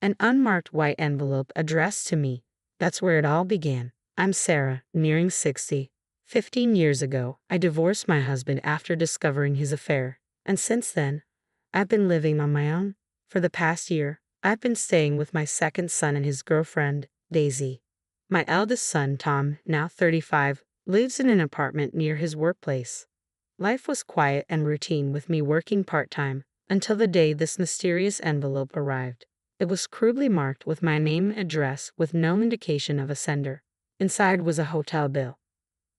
An unmarked white envelope addressed to me. That's where it all began. I'm Sarah, nearing 60. 15 years ago, I divorced my husband after discovering his affair. And since then, I've been living on my own. For the past year, I've been staying with my second son and his girlfriend, Daisy. My eldest son, Tom, now 35, lives in an apartment near his workplace. Life was quiet and routine with me working part-time until the day this mysterious envelope arrived. It was crudely marked with my name and address with no indication of a sender. Inside was a hotel bill.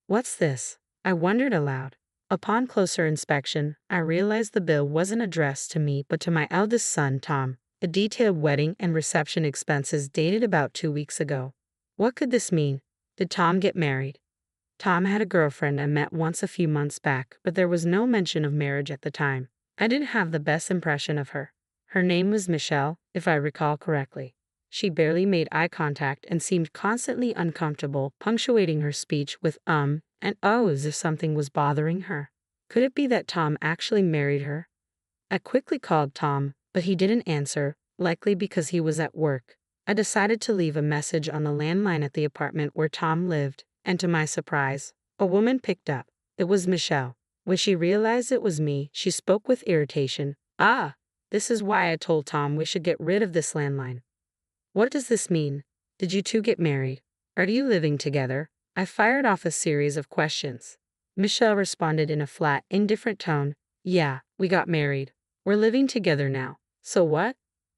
What's this? I wondered aloud. Upon closer inspection, I realized the bill wasn't addressed to me but to my eldest son, Tom. It detailed wedding and reception expenses dated about 2 weeks ago. What could this mean? Did Tom get married? Tom had a girlfriend I met once a few months back, but there was no mention of marriage at the time. I didn't have the best impression of her. Her name was Michelle, if I recall correctly. She barely made eye contact and seemed constantly uncomfortable, punctuating her speech with and oh as if something was bothering her. Could it be that Tom actually married her? I quickly called Tom, but he didn't answer, likely because he was at work. I decided to leave a message on the landline at the apartment where Tom lived, and to my surprise, a woman picked up. It was Michelle. When she realized it was me, she spoke with irritation. Ah, this is why I told Tom we should get rid of this landline. What does this mean? Did you two get married? Are you living together? I fired off a series of questions. Michelle responded in a flat, indifferent tone. Yeah, we got married. We're living together now. So what?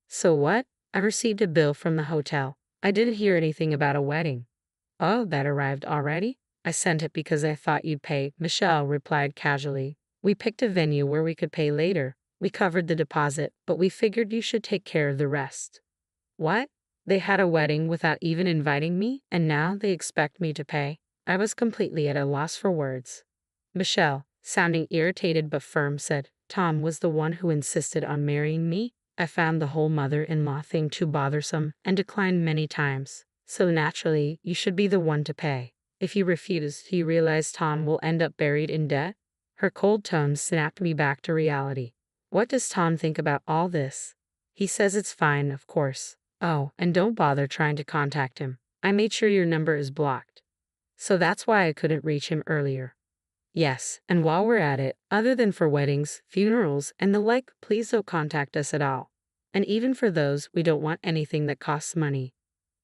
So what? I received a bill from the hotel. I didn't hear anything about a wedding. Oh, that arrived already? I sent it because I thought you'd pay, Michelle replied casually. We picked a venue where we could pay later. We covered the deposit, but we figured you should take care of the rest. What? They had a wedding without even inviting me, and now they expect me to pay? I was completely at a loss for words. Michelle, sounding irritated but firm, said, Tom was the one who insisted on marrying me. I found the whole mother-in-law thing too bothersome and declined many times. So naturally, you should be the one to pay. If you refuse, do you realize Tom will end up buried in debt? Her cold tone snapped me back to reality. What does Tom think about all this? He says it's fine, of course. Oh, and don't bother trying to contact him. I made sure your number is blocked. So that's why I couldn't reach him earlier. Yes, and while we're at it, other than for weddings, funerals, and the like, please don't contact us at all. And even for those, we don't want anything that costs money.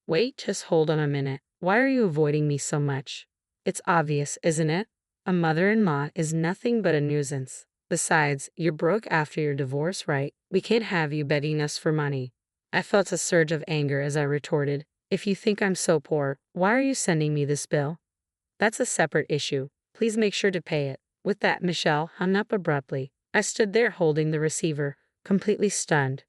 Wait, just hold on a minute. Why are you avoiding me so much? It's obvious, isn't it? A mother-in-law is nothing but a nuisance. Besides, you're broke after your divorce, right? We can't have you begging us for money. I felt a surge of anger as I retorted, if you think I'm so poor, why are you sending me this bill? That's a separate issue. Please make sure to pay it. With that, Michelle hung up abruptly. I stood there holding the receiver, completely stunned.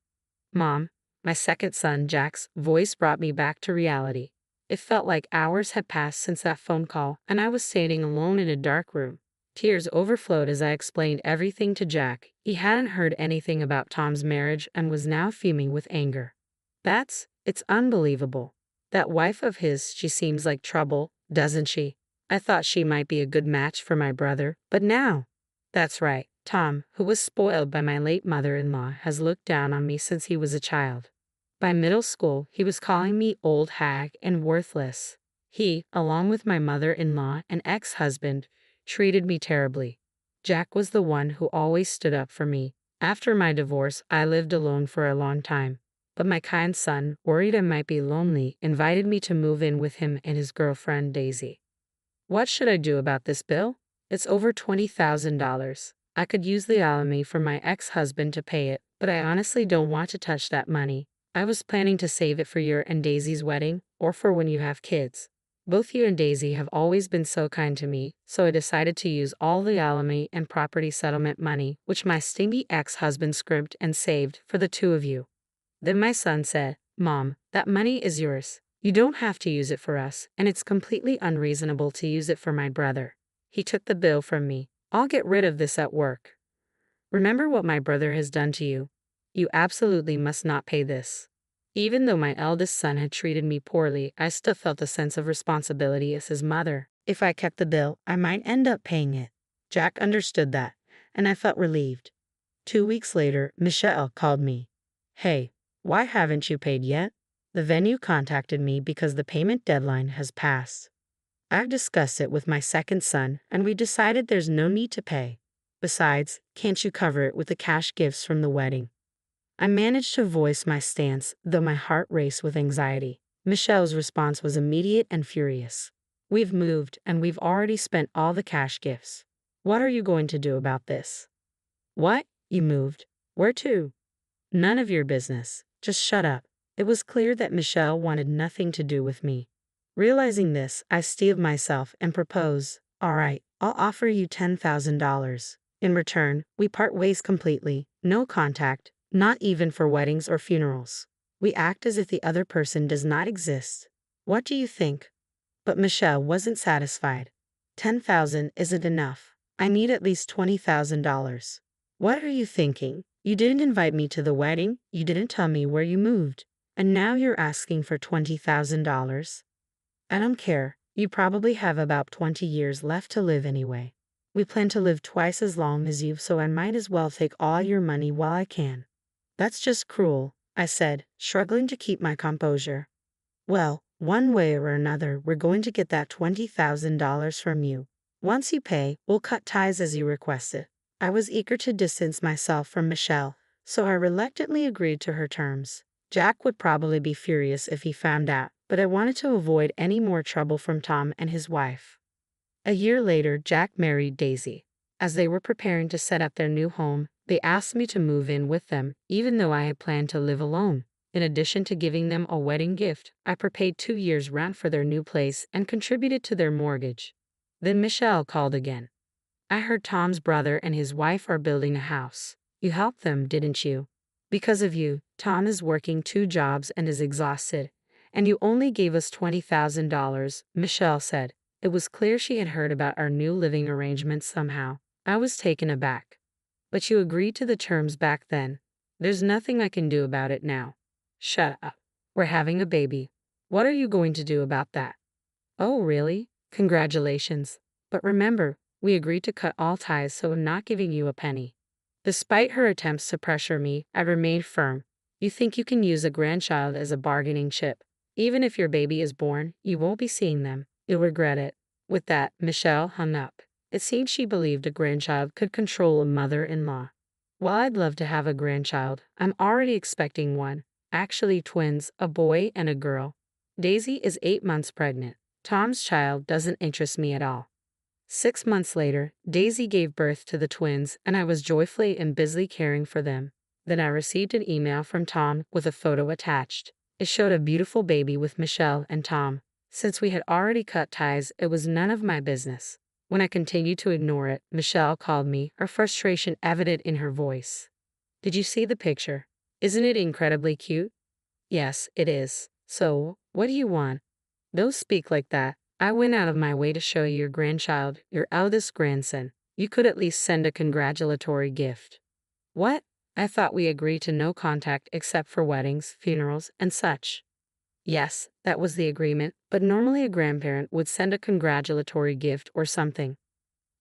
Mom, my second son, Jack's voice brought me back to reality. It felt like hours had passed since that phone call, and I was standing alone in a dark room. Tears overflowed as I explained everything to Jack. He hadn't heard anything about Tom's marriage and was now fuming with anger. It's unbelievable. That wife of his, she seems like trouble, doesn't she? I thought she might be a good match for my brother, but now. That's right. Tom, who was spoiled by my late mother-in-law, has looked down on me since he was a child. By middle school, he was calling me old hag and worthless. He, along with my mother-in-law and ex-husband, treated me terribly. Jack was the one who always stood up for me. After my divorce, I lived alone for a long time. But my kind son, worried I might be lonely, invited me to move in with him and his girlfriend, Daisy. What should I do about this bill? It's over $20,000. I could use the alimony for my ex-husband to pay it, but I honestly don't want to touch that money. I was planning to save it for your and Daisy's wedding, or for when you have kids. Both you and Daisy have always been so kind to me, so I decided to use all the alimony and property settlement money, which my stingy ex-husband scrimped and saved, for the two of you. Then my son said, Mom, that money is yours. You don't have to use it for us, and it's completely unreasonable to use it for my brother. He took the bill from me. I'll get rid of this at work. Remember what my brother has done to you. You absolutely must not pay this. Even though my eldest son had treated me poorly, I still felt a sense of responsibility as his mother. If I kept the bill, I might end up paying it. Jack understood that, and I felt relieved. 2 weeks later, Michelle called me. Hey, Why haven't you paid yet? The venue contacted me because the payment deadline has passed. I've discussed it with my second son, and we decided there's no need to pay. Besides, can't you cover it with the cash gifts from the wedding? I managed to voice my stance, though my heart raced with anxiety. Michelle's response was immediate and furious. We've moved, and we've already spent all the cash gifts. What are you going to do about this? What? You moved? Where to? None of your business. Just shut up. It was clear that Michelle wanted nothing to do with me. Realizing this, I steeled myself and proposed, all right, I'll offer you $10,000. In return, we part ways completely, no contact, not even for weddings or funerals. We act as if the other person does not exist. What do you think? But Michelle wasn't satisfied. $10,000 isn't enough. I need at least $20,000. What are you thinking? You didn't invite me to the wedding, you didn't tell me where you moved, and now you're asking for $20,000? I don't care. You probably have about 20 years left to live anyway. We plan to live twice as long as you, so I might as well take all your money while I can. That's just cruel, I said, struggling to keep my composure. Well, one way or another, we're going to get that $20,000 from you. Once you pay, we'll cut ties as you requested. I was eager to distance myself from Michelle, so I reluctantly agreed to her terms. Jack would probably be furious if he found out, but I wanted to avoid any more trouble from Tom and his wife. A year later, Jack married Daisy. As they were preparing to set up their new home, they asked me to move in with them, even though I had planned to live alone. In addition to giving them a wedding gift, I prepaid 2 years' rent for their new place and contributed to their mortgage. Then Michelle called again. I heard Tom's brother and his wife are building a house. You helped them, didn't you? Because of you, Tom is working 2 jobs and is exhausted. And you only gave us $20,000, Michelle said. It was clear she had heard about our new living arrangements somehow. I was taken aback. But you agreed to the terms back then. There's nothing I can do about it now. Shut up. We're having a baby. What are you going to do about that? Oh, really? Congratulations. But remember, we agreed to cut all ties, so I'm not giving you a penny. Despite her attempts to pressure me, I remained firm. You think you can use a grandchild as a bargaining chip. Even if your baby is born, you won't be seeing them. You'll regret it. With that, Michelle hung up. It seemed she believed a grandchild could control a mother-in-law. While I'd love to have a grandchild, I'm already expecting one. Actually twins, a boy and a girl. Daisy is 8 months pregnant. Tom's child doesn't interest me at all. 6 months later, Daisy gave birth to the twins, and I was joyfully and busily caring for them. Then I received an email from Tom with a photo attached. It showed a beautiful baby with Michelle and Tom. Since we had already cut ties, it was none of my business. When I continued to ignore it, Michelle called me, her frustration evident in her voice. Did you see the picture? Isn't it incredibly cute? Yes, it is. So, what do you want? Don't speak like that. I went out of my way to show you your grandchild, your eldest grandson. You could at least send a congratulatory gift. What? I thought we agreed to no contact except for weddings, funerals, and such. Yes, that was the agreement, but normally a grandparent would send a congratulatory gift or something.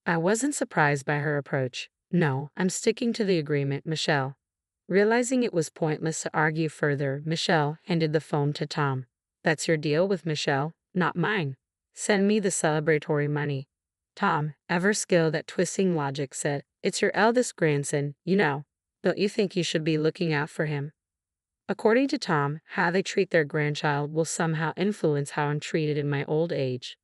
I wasn't surprised by her approach. No, I'm sticking to the agreement, Michelle. Realizing it was pointless to argue further, Michelle handed the phone to Tom. That's your deal with Michelle, not mine. Send me the celebratory money. Tom, ever skilled at twisting logic, said, It's your eldest grandson, you know. Don't you think you should be looking out for him? According to Tom, how they treat their grandchild will somehow influence how I'm treated in my old age.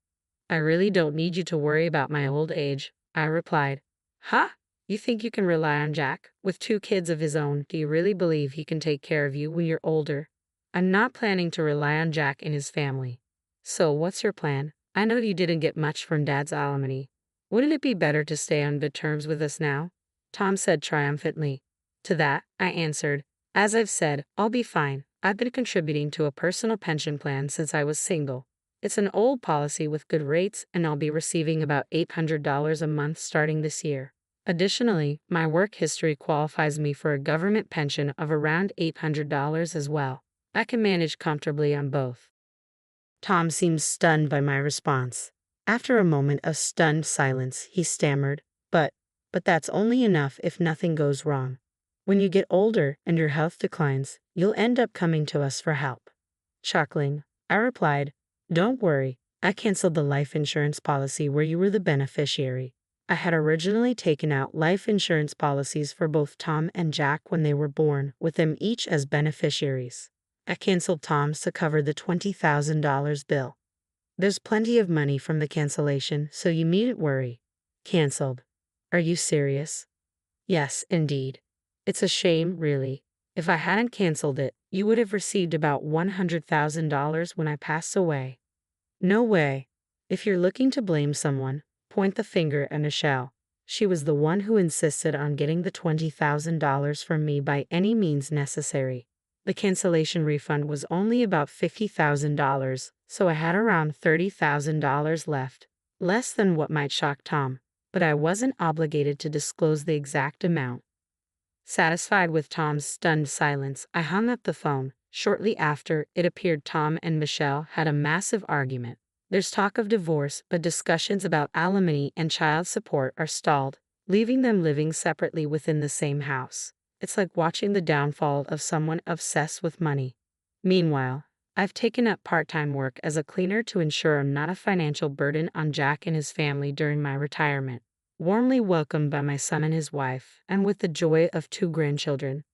I really don't need you to worry about my old age, I replied. Huh? You think you can rely on Jack? With 2 kids of his own, do you really believe he can take care of you when you're older? I'm not planning to rely on Jack and his family. So what's your plan? I know you didn't get much from Dad's alimony. Wouldn't it be better to stay on good terms with us now? Tom said triumphantly. To that, I answered, As I've said, I'll be fine. I've been contributing to a personal pension plan since I was single. It's an old policy with good rates, and I'll be receiving about $800 a month starting this year. Additionally, my work history qualifies me for a government pension of around $800 as well. I can manage comfortably on both. Tom seemed stunned by my response. After a moment of stunned silence, he stammered, But that's only enough if nothing goes wrong. When you get older and your health declines, You'll end up coming to us for help. Chuckling, I replied, don't worry, I canceled the life insurance policy where you were the beneficiary. I had originally taken out life insurance policies for both Tom and Jack when they were born, with them each as beneficiaries. I canceled Tom's to cover the $20,000 bill. There's plenty of money from the cancellation, so you needn't worry. Canceled. Are you serious? Yes, indeed. It's a shame, really. If I hadn't canceled it, you would have received about $100,000 when I pass away. No way. If you're looking to blame someone, point the finger at Michelle. She was the one who insisted on getting the $20,000 from me by any means necessary. The cancellation refund was only about $50,000, so I had around $30,000 left. Less than what might shock Tom, but I wasn't obligated to disclose the exact amount. Satisfied with Tom's stunned silence, I hung up the phone. Shortly after, it appeared Tom and Michelle had a massive argument. There's talk of divorce, but discussions about alimony and child support are stalled, leaving them living separately within the same house. It's like watching the downfall of someone obsessed with money. Meanwhile, I've taken up part-time work as a cleaner to ensure I'm not a financial burden on Jack and his family during my retirement. Warmly welcomed by my son and his wife, and with the joy of 2 grandchildren,